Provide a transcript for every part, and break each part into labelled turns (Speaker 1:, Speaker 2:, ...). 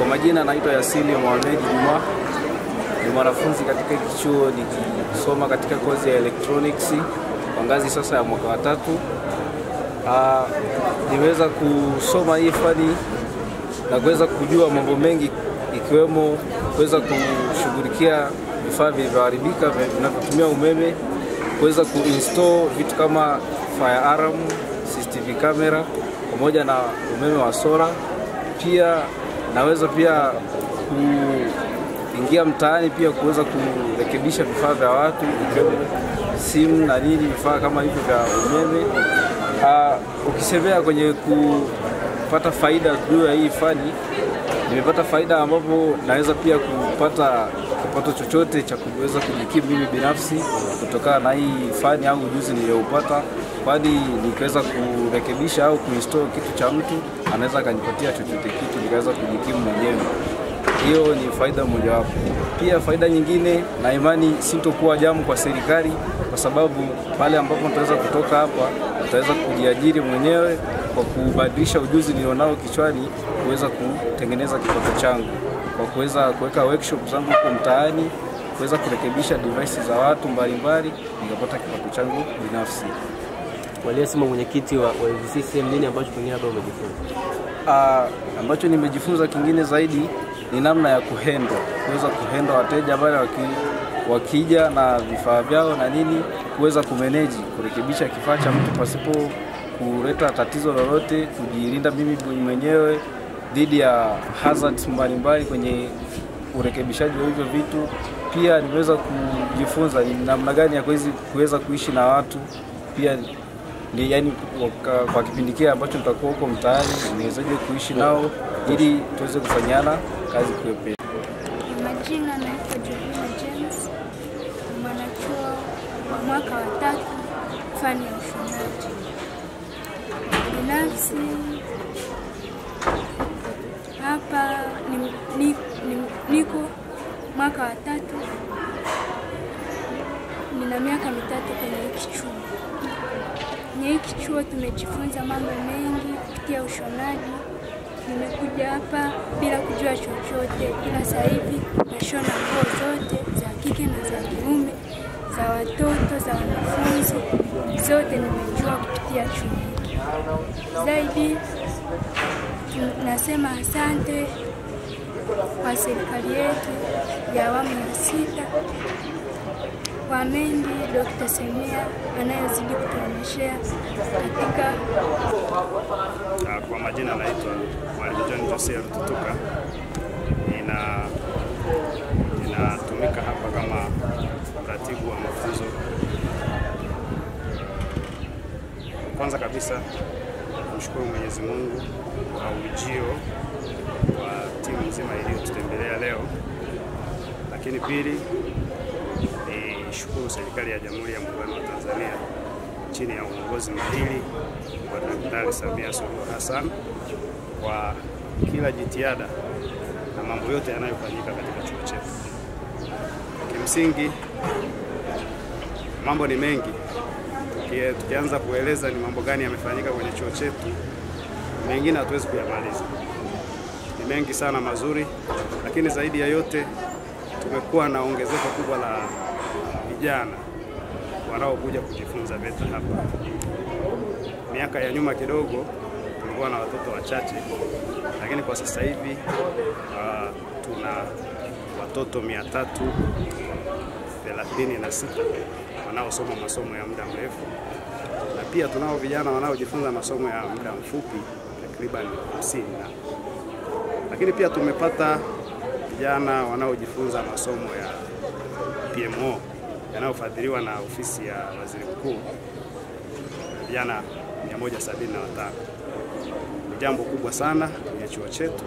Speaker 1: Kwa majina naitwa Yasili Mohamed Juma. Ni mwanafunzi katika chuo nikisoma katika kozi ya electronics kwa ngazi sasa ya mwaka wa 3. Niweza kusoma hii fani na kuweza kujua mambo mengi, ikiwemo kuweza kushughulikia vifaa vilivyoharibika vinavyotumia umeme, kuweza kuinstall vitu kama firearm, CCTV camera pamoja na umeme wa sola. Pia naweza pia kuingia mtaani pia kuweza kurekebisha vifaa vya watu, ikiwemo simu na nini, vifaa kama hivyo vya umeme. Ukisemea kwenye kupata faida juu ya hii fani, nimepata faida ambapo naweza pia kupata kipato chochote cha kuweza kujikimu mimi binafsi kutokana na hii fani au ujuzi niliyoupata, kwani nikiweza kurekebisha au kuinstall kitu cha mtu anaweza akanipatia chochote kitu nikaweza kujikimu mwenyewe. Hiyo ni faida mojawapo. Pia faida nyingine, na imani sintokuwa jamu kwa serikali, kwa sababu pale ambapo nitaweza kutoka hapa nitaweza kujiajiri mwenyewe kwa kubadilisha ujuzi nilionao kichwani kuweza kutengeneza kipato changu, kwa kuweza kuweka workshop zangu huko mtaani, kuweza kurekebisha devices za watu mbalimbali, nikapata kipato changu binafsi.
Speaker 2: Waliosema mwenyekiti wa UVCCM, nini ambacho pengine labda umejifunza?
Speaker 1: Ambacho nimejifunza kingine zaidi ni namna ya kuweza kuhandle wateja wale wakija na vifaa vyao na nini, kuweza kumanage, kurekebisha kifaa cha mtu pasipo kuleta tatizo lolote, kujilinda mimi mwenyewe dhidi ya hazards mbalimbali kwenye urekebishaji wa hivyo vitu. Pia nimeweza kujifunza ni namna gani ya kuweza kuishi na watu pia, ni yani kwa kipindi kile ambacho nitakuwa huko mtaani niwezeje kuishi nao ili tuweze kufanyana kazi kwa wepesi.
Speaker 3: Majina naitwa Jovina James, mwanachuo wa mwaka wa 3 fani ya ushonaji. Binafsi hapa niko mwaka wa 3, nina miaka 3 kwenye hiki chuo. Kwenye hiki chuo tumejifunza mambo mengi kupitia ushonaji. Nimekuja hapa bila kujua chochote, ila sasa hivi nashona nguo zote za kike na za kiume, za watoto, za wanafunzi, zote nimejua kupitia chuo hiki. Zaidi nasema asante kwa serikali yetu ya awamu ya 6, kwa mengi Dr. Samia anayezidi kutuonyeshea katika.
Speaker 4: Kwa majina naitwa Mwalimu John Jose Rututuka. Ninatumika hapa kama mratibu wa mafunzo. Kwanza kabisa kumshukuru Mwenyezi Mungu kwa ujio wa timu nzima iliyotutembelea leo. Lakini pili, nishukuru serikali ya Jamhuri ya Muungano wa Tanzania chini ya uongozi mahiri wa Daktari Samia Suluhu Hassan kwa kila jitihada na mambo yote yanayofanyika katika chuo chetu. Kimsingi mambo ni mengi. Tukianza kueleza ni mambo gani yamefanyika kwenye chuo chetu, mengine hatuwezi kuyamaliza. Ni mengi sana mazuri, lakini zaidi ya yote tumekuwa na ongezeko kubwa la vijana wanaokuja kujifunza VETA hapa. Miaka ya nyuma kidogo tulikuwa na watoto wachache, lakini kwa sasa hivi tuna watoto 336 wanaosoma masomo ya muda mrefu, na pia tunao vijana wanaojifunza masomo ya muda mfupi takriban 50. Lakini pia tumepata vijana wanaojifunza masomo ya PMO yanayofadhiliwa na ofisi ya Waziri Mkuu, vijana 175. Ni jambo kubwa sana kwenye chuo chetu,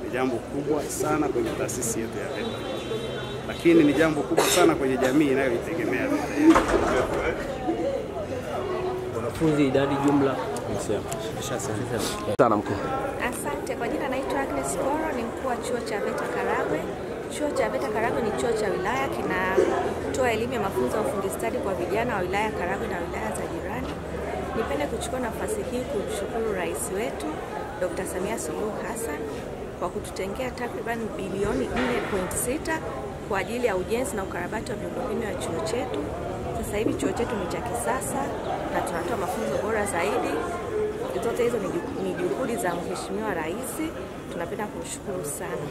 Speaker 4: ni jambo kubwa sana kwenye taasisi yetu ya VETA, lakini ni jambo kubwa sana kwenye jamii inayoitegemea VETA.
Speaker 2: Wanafunzi idadi jumla sana mkuu.
Speaker 5: Asante. Kwa jina naitwa Agnes Boro, ni mkuu wa chuo cha VETA Karagwe. Chuo cha VETA Karagwe ni chuo cha wilaya, kinatoa elimu ya mafunzo ya ufundi stadi kwa vijana wa wilaya Karagwe na wilaya za jirani. Nipende kuchukua nafasi hii kumshukuru Rais wetu Dr. Samia Suluhu Hassan kwa kututengea takriban bilioni 4.6 kwa ajili ya ujenzi na ukarabati wa miundombinu ya chuo chetu. Sasa hivi chuo chetu ni cha kisasa na tunatoa mafunzo bora zaidi. Zote hizo ni juhudi za Mheshimiwa Rais. Tunapenda kumshukuru sana.